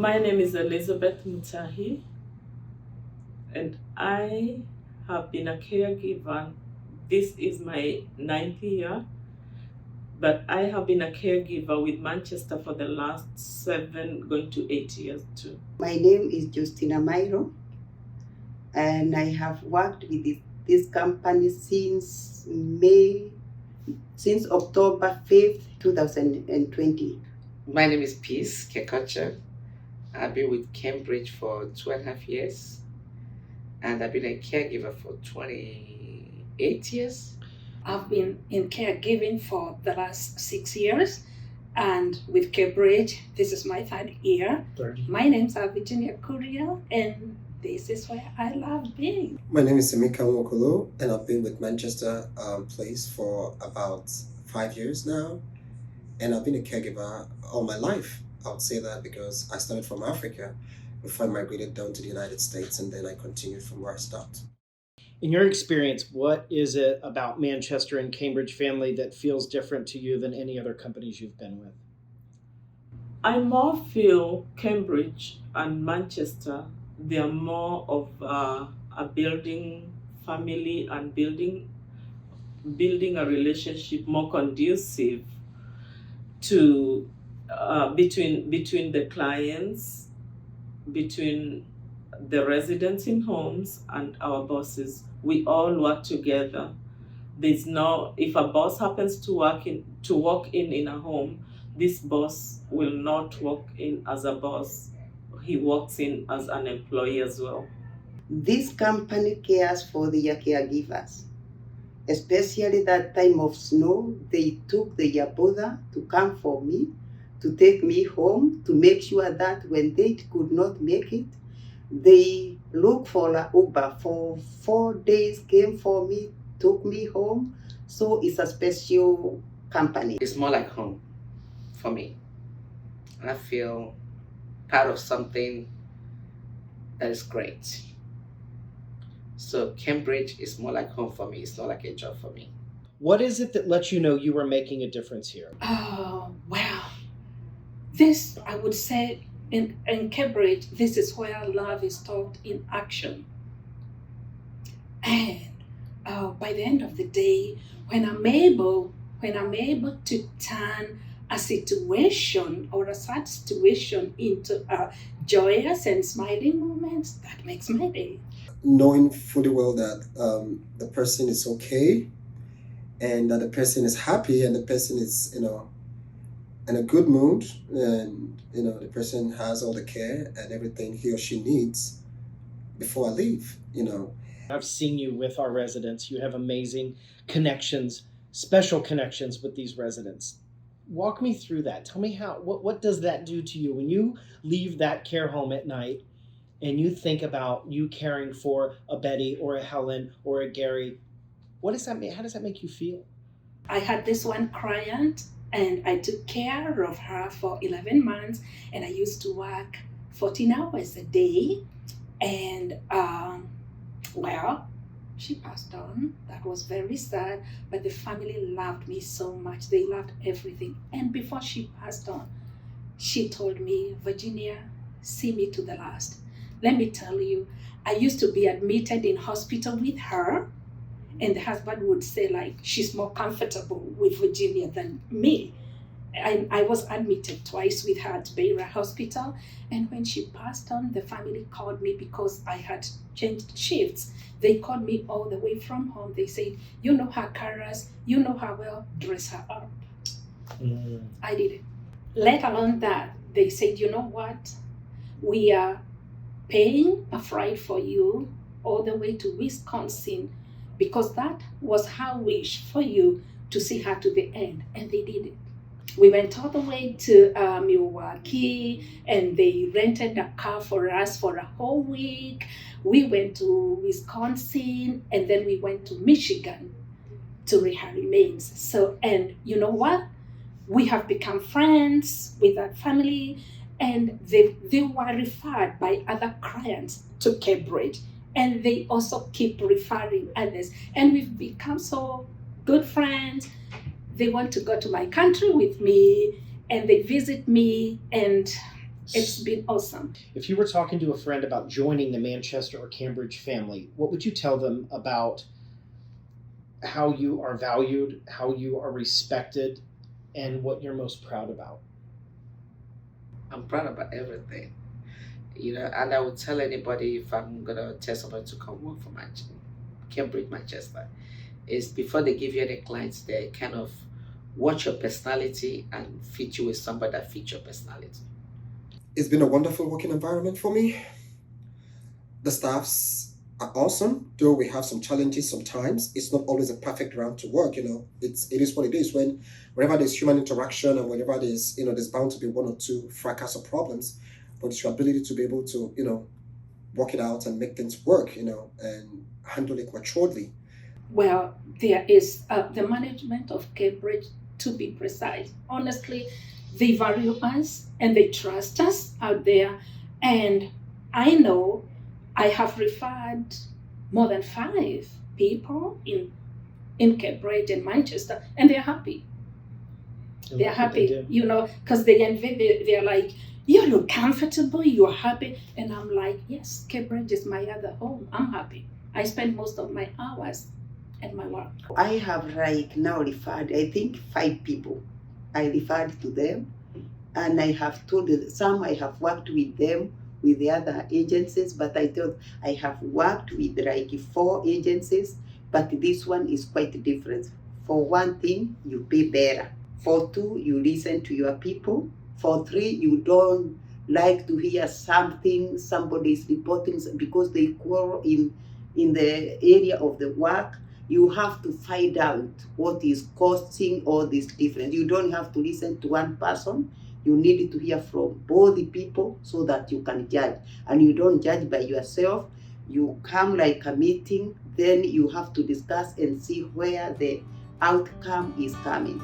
My name is Elizabeth Mutahi, and I have been a caregiver. This is my ninth year, but I have been a caregiver with Manchester for the last 7, going to 8 years too. My name is Justina Mairo, and I have worked with this company since October 5th, 2020. My name is Peace Kekocha. I've been with Cambridge for 2.5 years, and I've been a caregiver for 28 years. I've been in caregiving for the last 6 years, and with Cambridge, this is my 3rd year. 30. My name's Virginia Curiel, and this is where I love being. My name is Emeka Nwokolo, and I've been with Manchester Place for about 5 years now. And I've been a caregiver all my life. I would say that because I started from Africa before I migrated down to the United States, and then I continued from where I stopped. In your experience, what is it about Manchester and Cambridge family that feels different to you than any other companies you've been with? I more feel Cambridge and Manchester, they are more of a building family and building a relationship more conducive to between the clients, between the residents in homes and our bosses. We all work together. There's no, if a boss happens to walk in a home, this boss will not walk in as a boss. He walks in as an employee as well. This company cares for their caregivers, especially that time of snow. They took their bother to come for me, to take me home, to make sure that when they could not make it, they look for an Uber for 4 days, came for me, took me home. So it's a special company. It's more like home for me. I feel part of something that is great. So Cambridge is more like home for me. It's not like a job for me. What is it that lets you know you are making a difference here? Oh, wow. This, I would say, in Cambridge, this is where love is taught in action. And by the end of the day, when I'm able to turn a situation or a sad situation into a joyous and smiling moments, that makes my day. Knowing fully well that the person is okay, and that the person is happy, and the person is, in a good mood, and the person has all the care and everything he or she needs before I leave. I've seen you with our residents. You have amazing connections, special connections with these residents. Walk me through that. Tell me what does that do to you when you leave that care home at night and you think about you caring for a Betty or a Helen or a Gary? What does that mean? How does that make you feel? I had this one client, and I took care of her for 11 months, and I used to work 14 hours a day. And well, she passed on. That was very sad, but the family loved me so much. They loved everything. And before she passed on, she told me, Virginia, see me to the last. Let me tell you, I used to be admitted in hospital with her, and the husband would say, like, she's more comfortable with Virginia than me. I was admitted twice with her at Beira Hospital, and when she passed on, the family called me because I had changed shifts. They called me all the way from home. They said, you know her carers, you know her well, dress her up. I did it. Let alone that, they said, you know what? We are paying a flight for you all the way to Wisconsin, because that was her wish for you to see her to the end, and they did it. We went all the way to Milwaukee, and they rented a car for us for a whole week. We went to Wisconsin, and then we went to Michigan to read her remains. So, and you know what? We have become friends with that family, and they were referred by other clients to Cambridge, and they also keep referring others, and we've become so good friends. They want to go to my country with me, and they visit me, and It's been awesome. If you were talking to a friend about joining the Manchester or Cambridge family, what would you tell them about how you are valued, how you are respected, and what you're most proud about? I'm proud about everything. And I would tell anybody if I'm gonna tell somebody to come work for Cambridge, Manchester, is before they give you any clients, they kind of watch your personality and fit you with somebody that fits your personality. It's been a wonderful working environment for me. The staffs are awesome, though we have some challenges sometimes. It's not always a perfect round to work, it is what it is. Whenever there's human interaction and whenever there's bound to be one or two fracas or problems, but it's your ability to be able to, work it out and make things work, and handle it maturely. Well, there is the management of Cambridge, to be precise. Honestly, they value us and they trust us out there. And I know I have referred more than 5 people in Cambridge and Manchester, and they're happy. They're happy, because they envy. They're like, you look comfortable, you're happy. And I'm like, yes, Cambridge is my other home. I'm happy. I spend most of my hours at my work. I have now referred, I think 5 people. I referred to them, and I have told some I have worked with them with the other agencies, but I thought I have worked with 4 agencies, but this one is quite different. For one thing, you pay better. For 2, you listen to your people. For 3, you don't like to hear something somebody is reporting because they quarrel in the area of the work. You have to find out what is causing all this difference. You don't have to listen to one person. You need to hear from both the people so that you can judge. And you don't judge by yourself. You come like a meeting, then you have to discuss and see where the outcome is coming.